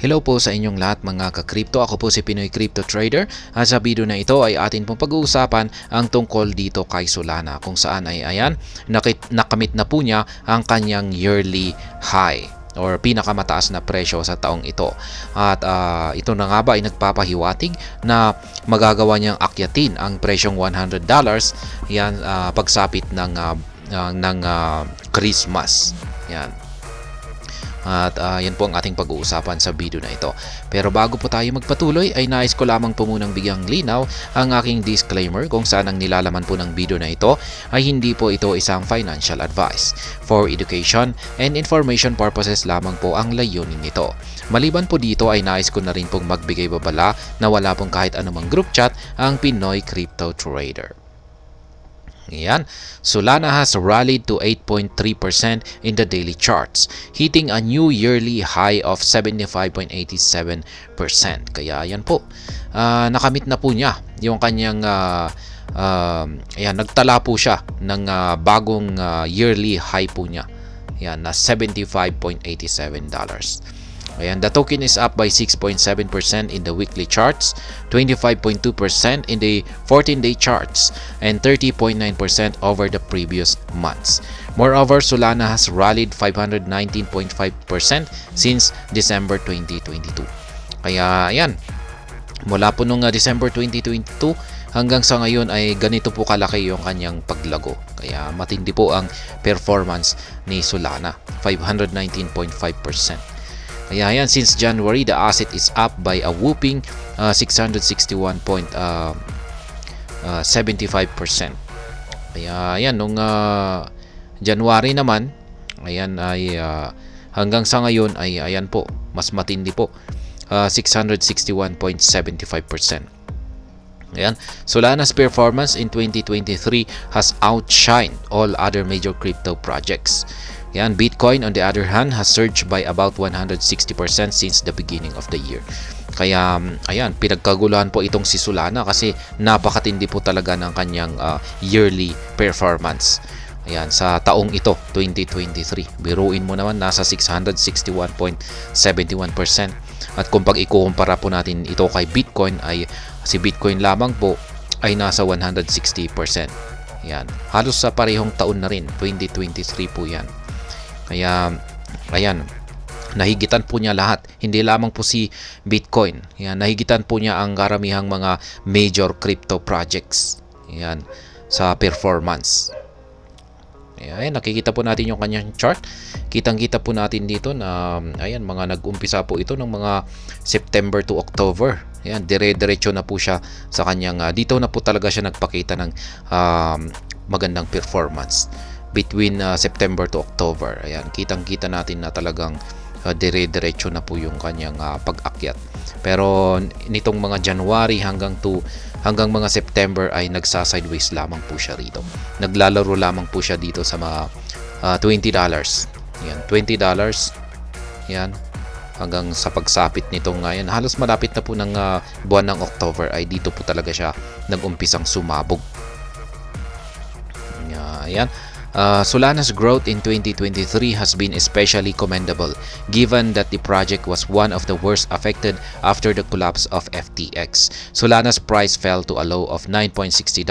Hello po sa inyong lahat mga ka-crypto. Ako po si Pinoy Crypto Trader. At sa video na ito ay atin pong pag-uusapan ang tungkol dito kay Solana, kung saan ay nakamit na po niya ang kanyang yearly high or pinakamataas na presyo sa taong ito. At ito na nga ba ay nagpapahiwatig na magagawa niyang akyatin ang presyong $100 yan pagsapit ng Christmas. Yan. At yan po ang ating pag-uusapan sa video na ito. Pero bago po tayo magpatuloy ay nais ko lamang po munang bigyang linaw ang aking disclaimer kung saan ang nilalaman po ng video na ito ay hindi po ito isang financial advice. For education and information purposes lamang po ang layunin nito. Maliban po dito ay nais ko na rin pong magbigay babala na wala pong kahit anumang group chat ang Pinoy Crypto Trader. Ayan. Solana has rallied to 8.3% in the daily charts, hitting a new yearly high of 75.87%. Kaya ayan po, nakamit na po niya yung kanyang ayan, nagtala po siya ng bagong yearly high po niya. Ayan, na $75.87. Ayan, the token is up by 6.7% in the weekly charts, 25.2% in the 14-day charts, and 30.9% over the previous months. Moreover, Solana has rallied 519.5% since December 2022. Kaya ayan, mula po nung December 2022 hanggang sa ngayon ay ganito po kalaki yung kanyang paglago. Kaya matindi po ang performance ni Solana, 519.5%. Kaya yan, since January, the asset is up by a whooping 661.75%. Kaya yan, nung January naman, ayan ay hanggang sa ngayon ay ayan po, mas matindi po, 661.75%. Ayan, Solana's performance in 2023 has outshined all other major crypto projects. Yan, Bitcoin on the other hand has surged by about 160% since the beginning of the year. Kaya ayan, pinagkaguluhan po itong si Solana kasi napakatindi po talaga ng kanyang yearly performance. Ayan, sa taong ito, 2023. Biruin mo naman, nasa 661.71%. At kung pag ikukumpara po natin ito kay Bitcoin, ay si Bitcoin lamang po ay nasa 160%. Yan, halos sa parehong taon na rin, 2023 po yan. Kaya, ayan, nahigitan po niya lahat. Hindi lamang po si Bitcoin. Yan, nahigitan po niya ang karamihang mga major crypto projects. Yan, sa performance. Ayan, nakikita po natin yung kanyang chart. Kitang-kita po natin dito na, ayan, mga nag-umpisa po ito ng mga September to October. Ayan, dire-diretso na po siya sa kanyang, dito na po talaga siya nagpakita ng magandang performance. Between September to October. Ayan, kitang-kita natin na talagang dire-diretso na po yung kanyang pag-akyat. Pero nitong mga January hanggang mga September ay nagsa-sideways lamang po siya rito. Naglalaro lamang po siya dito sa mga $20. Ayan, $20. Ayan, hanggang sa pagsapit nitong ngayon. Halos malapit na po ng buwan ng October ay dito po talaga siya nag-umpisang sumabog. Ayan. Solana's growth in 2023 has been especially commendable given that the project was one of the worst affected after the collapse of FTX. Solana's price fell to a low of $9.60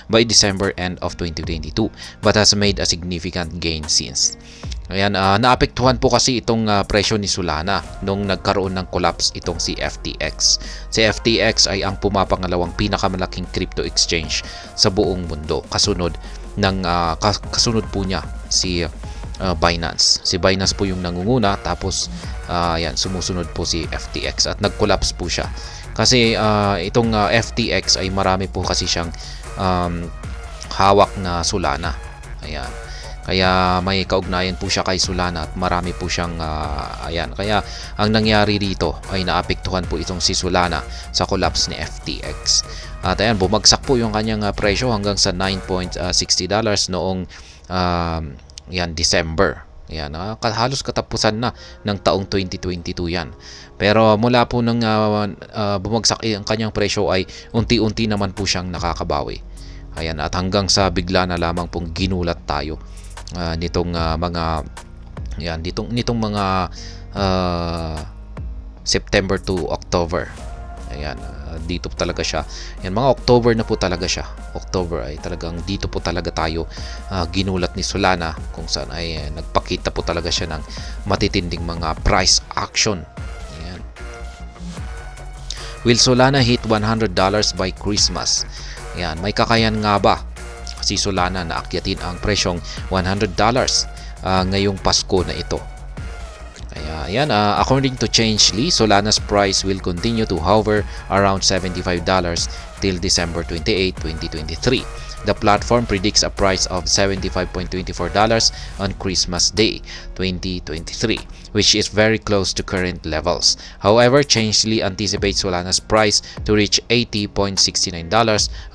by December end of 2022 but has made a significant gain since. Ayan, naapektuhan po kasi itong presyo ni Solana nung nagkaroon ng collapse itong si FTX. Si FTX ay ang pumapangalawang pinakamalaking crypto exchange sa buong mundo. Kasunod po niya si Binance. Si Binance po yung nangunguna, tapos ayan, sumusunod po si FTX at nag-collapse po siya. Kasi itong FTX ay marami po kasi siyang hawak na Solana. Ayan. Kaya may kaugnayan po siya kay Solana at marami po siyang ayan. Kaya ang nangyari dito ay naapektuhan po itong si Solana sa collapse ni FTX. At ayan, bumagsak po yung kanyang presyo hanggang sa $9.60 noong yan, December. Ayan, halos katapusan na ng taong 2022 yan. Pero mula po nang bumagsak ang kanyang presyo ay unti-unti naman po siyang nakakabawi. Ayan, at hanggang sa bigla na lamang pong ginulat tayo nitong mga yan, nitong mga September to October. Ayan, dito po talaga siya. Yan, mga October na po talaga siya. October ay talagang dito po talaga tayo ginulat ni Solana, kung saan ay nagpakita po talaga siya ng matitinding mga price action. Ayan. Will Solana hit $100 by Christmas? Ayan, may kakayan nga ba si Solana na akyatin ang presyong $100 ngayong Pasko na ito? Ayan, according to Changelly, Solana's price will continue to hover around $75 till December 28, 2023. The platform predicts a price of $75.24 on Christmas Day 2023, which is very close to current levels. However, Changelly anticipates Solana's price to reach $80.69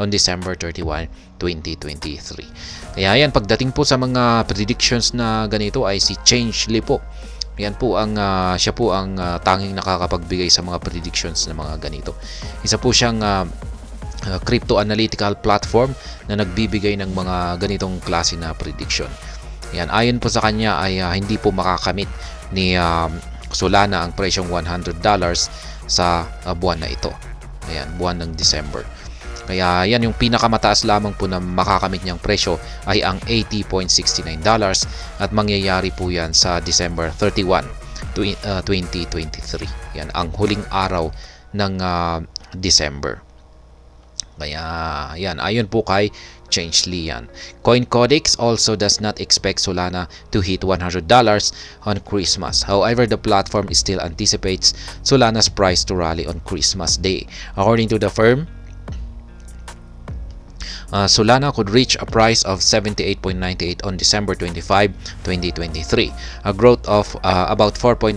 on December 31, 2023. Kaya yan, pagdating po sa mga predictions na ganito ay si Changelly po. Yan po ang siya po ang tanging nakakapagbigay sa mga predictions na mga ganito. Isa po siyang crypto analytical platform na nagbibigay ng mga ganitong klase na prediction. Yan, ayon po sa kanya ay hindi po makakamit ni Solana ang presyong $100 sa buwan na ito. Ayan, buwan ng December. Kaya yan, yung pinakamataas lamang po na makakamit niyang presyo ay ang $80.69 at mangyayari po yan sa December 31, 2023. Yan ang huling araw ng December. Kaya yan, ayon po kay Changelly yan. CoinCodex also does not expect Solana to hit $100 on Christmas. However, the platform still anticipates Solana's price to rally on Christmas Day. According to the firm, Solana could reach a price of 78.98 on December 25, 2023, a growth of about 4.1%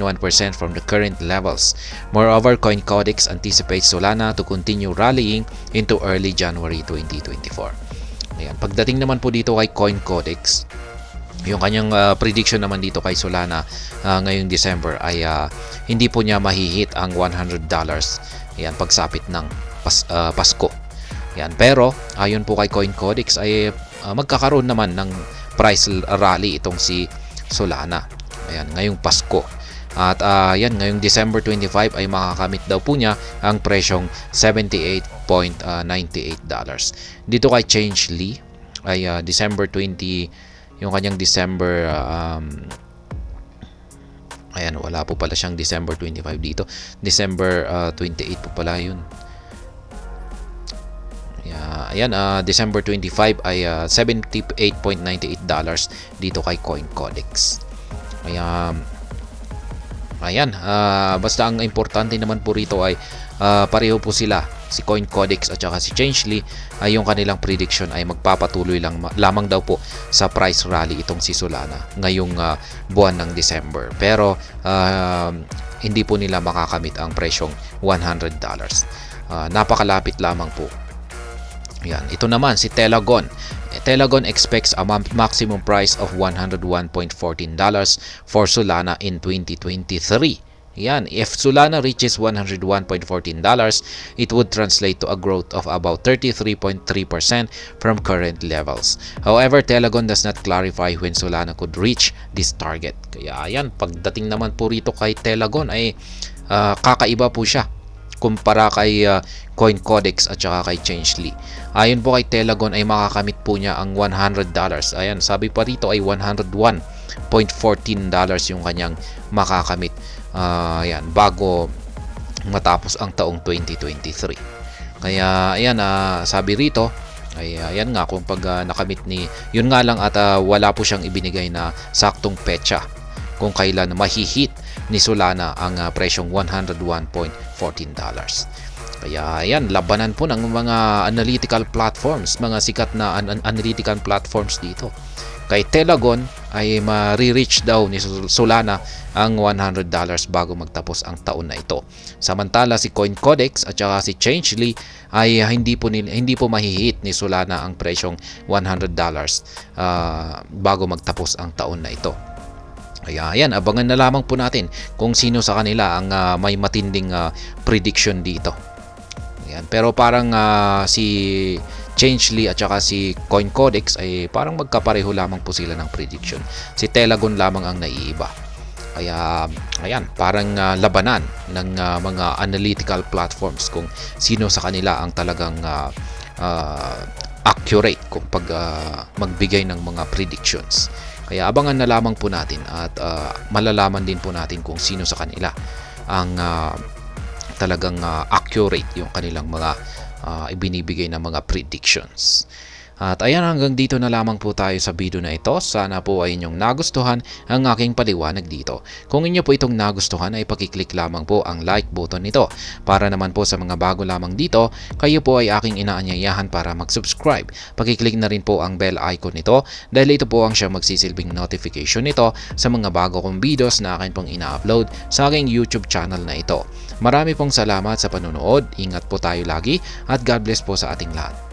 from the current levels. Moreover, CoinCodex anticipates Solana to continue rallying into early January 2024. Ayan, pagdating naman po dito kay CoinCodex, yung kanyang prediction naman dito kay Solana ngayong December ay hindi po niya mahihit ang $100 ayan, pagsapit ng Pasko. Yan. Pero ayon po kay CoinCodex ay magkakaroon naman ng price rally itong si Solana. Ayan, ngayong Pasko. At yan, ngayong December 25 ay makakamit daw po niya ang presyong $78.98. Dito kay Changelly ay December 20, yung kanyang December ayan, wala po pala siyang December 25 dito. December 28 po pala yun. Ayan, December 25 ay $78.98 dito kay CoinCodex. Ayan, basta ang importante naman po rito ay pareho po sila, si CoinCodex at saka si Changelly, ay yung kanilang prediction ay magpapatuloy lamang daw po sa price rally itong si Solana ngayong buwan ng December. Pero hindi po nila makakamit ang presyong $100. Napakalapit lamang po. Yan. Ito naman si Telagon. Telagon expects a maximum price of $101.14 for Solana in 2023. Yan. If Solana reaches $101.14, it would translate to a growth of about 33.3% from current levels. However, Telagon does not clarify when Solana could reach this target. Kaya yan, pagdating naman po rito kay Telagon ay kakaiba po siya kumpara kay CoinCodex at saka kay Changelly. Ayon po kay Telagon ay makakamit po niya ang $100. Ayan, sabi pa rito ay $101.14 yung kanyang makakamit ayan, bago matapos ang taong 2023. Kaya ayan, sabi rito ay ayan nga, kung pag nakamit ni, yun nga lang at wala po siyang ibinigay na saktong petsa kung kailan mahihit ni Solana ang presyong $101.14. Kaya ayan, labanan po ng mga analytical platforms, mga sikat na analytical platforms dito. Kay Telagon ay ma-reach daw ni Solana ang $100 bago magtapos ang taon na ito. Samantala si CoinCodex at saka si Changelly ay hindi po mahihit ni Solana ang presyong $100 bago magtapos ang taon na ito. Kaya ayan, abangan na lamang po natin kung sino sa kanila ang may matinding prediction dito. Ayan, pero parang si Changelly at saka si CoinCodex ay parang magkapareho lamang po sila ng prediction. Si Telagon lamang ang naiiba. Kaya ayan, parang labanan ng mga analytical platforms kung sino sa kanila ang talagang accurate kung magbigay ng mga predictions. Kaya abangan na lamang po natin at malalaman din po natin kung sino sa kanila ang talagang accurate yung kanilang mga ibinibigay na mga predictions. At ayan, hanggang dito na lamang po tayo sa video na ito. Sana po ay inyong nagustuhan ang aking paliwanag dito. Kung inyo po itong nagustuhan ay pakiclick lamang po ang like button nito. Para naman po sa mga bago lamang dito, kayo po ay aking inaanyayahan para mag-subscribe. Pakiclick na rin po ang bell icon nito dahil ito po ang siyang magsisilbing notification nito sa mga bago kong videos na akin pong ina-upload sa aking YouTube channel na ito. Marami pong salamat sa panonood. Ingat po tayo lagi at God bless po sa ating lahat.